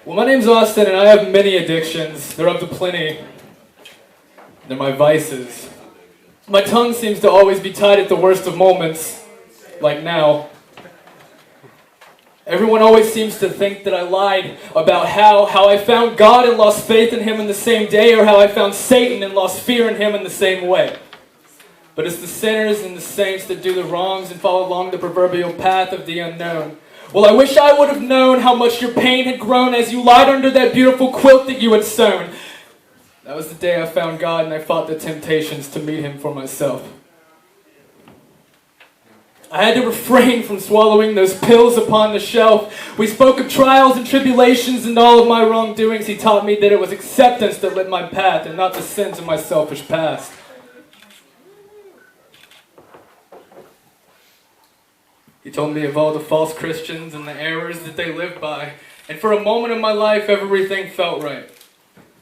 Well, my name's Austin, and I have many addictions. They're up to plenty. They're my vices. My tongue seems to always be tied at the worst of moments, like now. Everyone always seems to think that I lied about how I found God and lost faith in Him in the same day, or how I found Satan and lost fear in Him in the same way. But it's the sinners and the saints that do the wrongs and follow along the proverbial path of the unknown. Well, I wish I would have known how much your pain had grown as you lied under that beautiful quilt that you had sewn. That was the day I found God and I fought the temptations to meet Him for myself. I had to refrain from swallowing those pills upon the shelf. We spoke of trials and tribulations and all of my wrongdoings. He taught me that it was acceptance that lit my path and not the sins of my selfish past. He told me of all the false Christians and the errors that they live by. And for a moment in my life, everything felt right.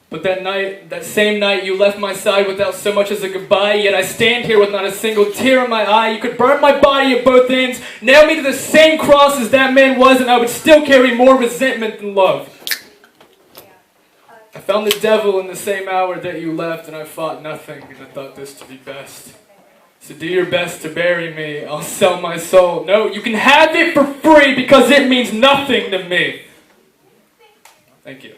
But that same night, you left my side without so much as a goodbye, yet I stand here with not a single tear in my eye. You could burn my body at both ends, nail me to the same cross as that man was, and I would still carry more resentment than love. I found the devil in the same hour that you left, and I fought nothing, and I thought this to be best. So do your best to bury me. I'll sell my soul. No, you can have it for free because it means nothing to me. Thank you.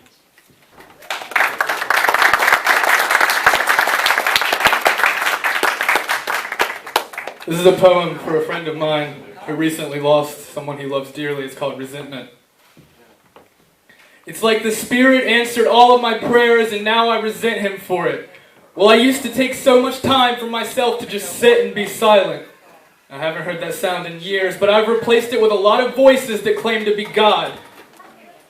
This is a poem for a friend of mine who recently lost someone he loves dearly. It's called Resentment. It's like the Spirit answered all of my prayers and now I resent Him for it. Well, I used to take so much time for myself to just sit and be silent. I haven't heard that sound in years, but I've replaced it with a lot of voices that claim to be God.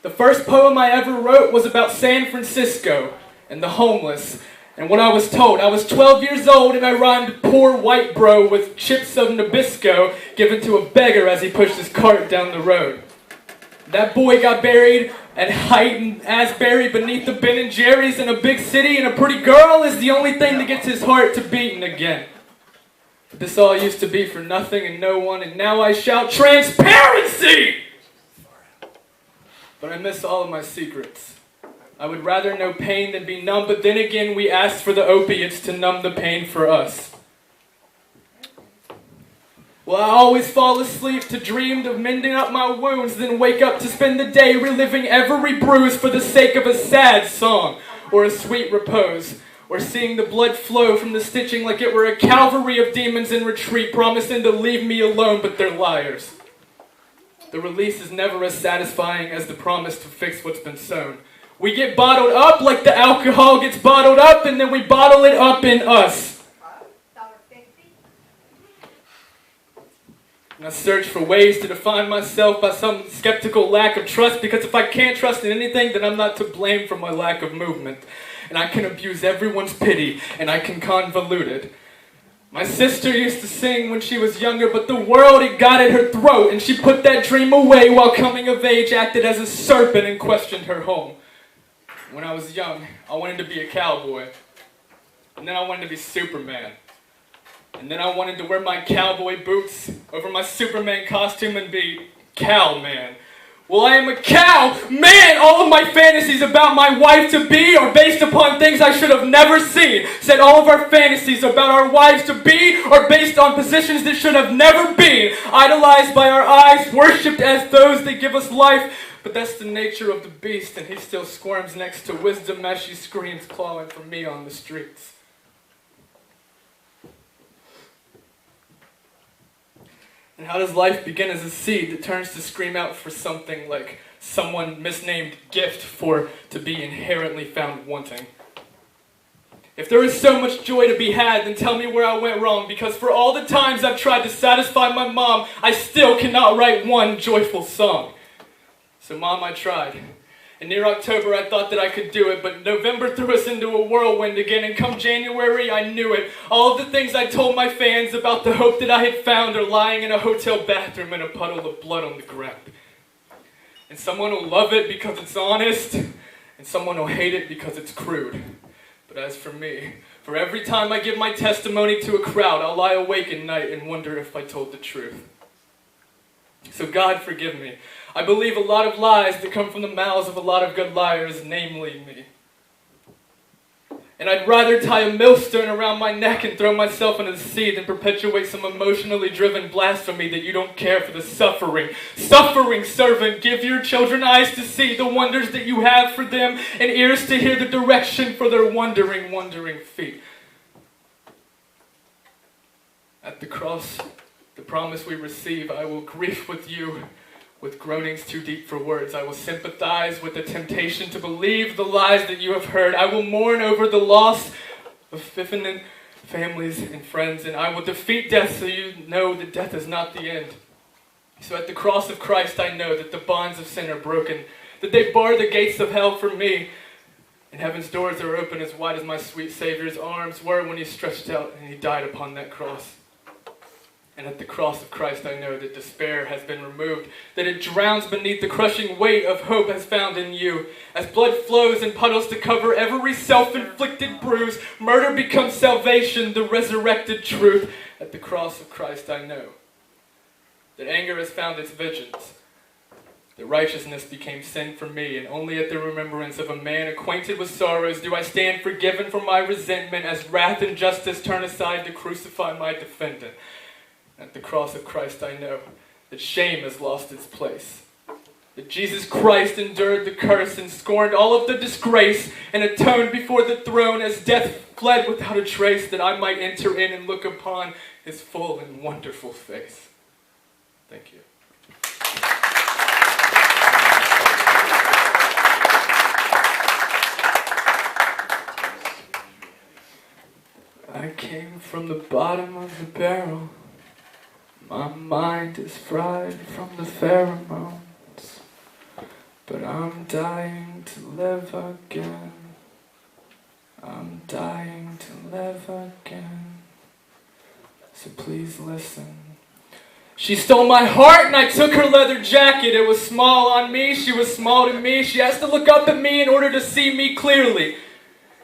The first poem I ever wrote was about San Francisco and the homeless. And what I was told, I was 12 years old and I rhymed poor white bro with chips of Nabisco given to a beggar as he pushed his cart down the road. That boy got buried at Height and Asbury beneath the Ben & Jerry's in a big city, and a pretty girl is the only thing that gets his heart to beating again. But this all used to be for nothing and no one, and now I shout transparency! But I miss all of my secrets. I would rather know pain than be numb, but then again we asked for the opiates to numb the pain for us. Well, I always fall asleep to dream of mending up my wounds, then wake up to spend the day reliving every bruise for the sake of a sad song, or a sweet repose, or seeing the blood flow from the stitching like it were a cavalry of demons in retreat, promising to leave me alone, but they're liars. The release is never as satisfying as the promise to fix what's been sown. We get bottled up like the alcohol gets bottled up, and then we bottle it up in us. And I search for ways to define myself by some skeptical lack of trust, because if I can't trust in anything, then I'm not to blame for my lack of movement. And I can abuse everyone's pity, and I can convolute it. My sister used to sing when she was younger, but the world, it got at her throat, and she put that dream away while coming of age, acted as a serpent and questioned her home. When I was young, I wanted to be a cowboy. And then I wanted to be Superman. And then I wanted to wear my cowboy boots over my Superman costume and be Cowman. Well, I am a cow man. All of my fantasies about my wife-to-be are based upon things I should have never seen. Said all of our fantasies about our wives-to-be are based on positions that should have never been. Idolized by our eyes, worshipped as those that give us life. But that's the nature of the beast, and he still squirms next to wisdom as she screams, clawing for me on the streets. And how does life begin as a seed that turns to scream out for something like someone misnamed gift for to be inherently found wanting? If there is so much joy to be had, then tell me where I went wrong, because for all the times I've tried to satisfy my mom, I still cannot write one joyful song. So Mom, I tried. And near October I thought that I could do it, but November threw us into a whirlwind again, and come January I knew it. All of the things I told my fans about the hope that I had found are lying in a hotel bathroom in a puddle of blood on the ground. And someone will love it because it's honest, and someone will hate it because it's crude. But as for me, for every time I give my testimony to a crowd, I'll lie awake at night and wonder if I told the truth. So God, forgive me. I believe a lot of lies that come from the mouths of a lot of good liars, namely me. And I'd rather tie a millstone around my neck and throw myself into the sea than perpetuate some emotionally driven blasphemy that you don't care for the suffering. Suffering servant, give your children eyes to see the wonders that you have for them and ears to hear the direction for their wandering, wandering feet. At the cross, the promise we receive, I will grieve with you with groanings too deep for words. I will sympathize with the temptation to believe the lies that you have heard. I will mourn over the loss of feminine families and friends, and I will defeat death so you know that death is not the end. So at the cross of Christ I know that the bonds of sin are broken, that they bar the gates of hell for me, and heaven's doors are open as wide as my sweet Savior's arms were when he stretched out and he died upon that cross. And at the cross of Christ I know that despair has been removed, that it drowns beneath the crushing weight of hope as found in you. As blood flows in puddles to cover every self-inflicted bruise, murder becomes salvation, the resurrected truth. At the cross of Christ I know that anger has found its vengeance, that righteousness became sin for me, and only at the remembrance of a man acquainted with sorrows do I stand forgiven for my resentment as wrath and justice turn aside to crucify my defendant. At the cross of Christ I know that shame has lost its place, that Jesus Christ endured the curse and scorned all of the disgrace and atoned before the throne as death fled without a trace, that I might enter in and look upon his full and wonderful face. Thank you. I came from the bottom of the barrel. My mind is fried from the pheromones, but I'm dying to live again. I'm dying to live again. So please listen. She stole my heart and I took her leather jacket. It was small on me, she was small to me. She has to look up at me in order to see me clearly.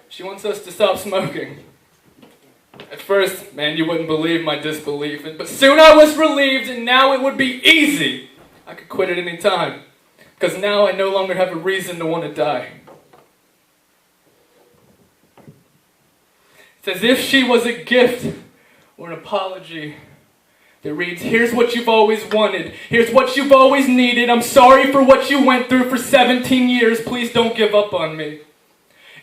She wants us to stop smoking. At first, man, you wouldn't believe my disbelief, but soon I was relieved, and now it would be easy. I could quit at any time, because now I no longer have a reason to want to die. It's as if she was a gift or an apology that reads, here's what you've always wanted, here's what you've always needed, I'm sorry for what you went through for 17 years, please don't give up on me.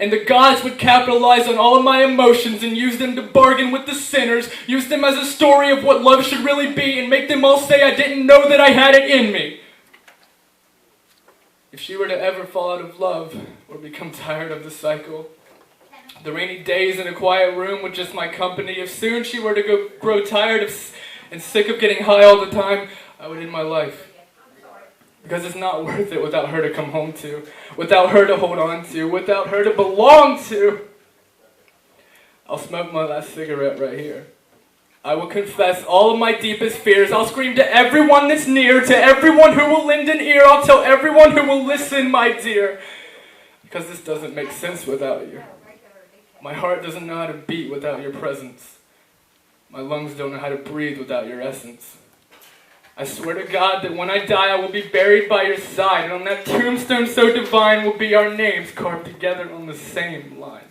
And the gods would capitalize on all of my emotions and use them to bargain with the sinners, use them as a story of what love should really be, and make them all say I didn't know that I had it in me. If she were to ever fall out of love or become tired of the cycle, the rainy days in a quiet room with just my company, if soon she were to grow tired and sick of getting high all the time, I would end my life. Because it's not worth it without her to come home to, without her to hold on to, without her to belong to. I'll smoke my last cigarette right here. I will confess all of my deepest fears. I'll scream to everyone that's near, to everyone who will lend an ear. I'll tell everyone who will listen, my dear. Because this doesn't make sense without you. My heart doesn't know how to beat without your presence. My lungs don't know how to breathe without your essence. I swear to God that when I die I will be buried by your side, and on that tombstone so divine will be our names carved together on the same line.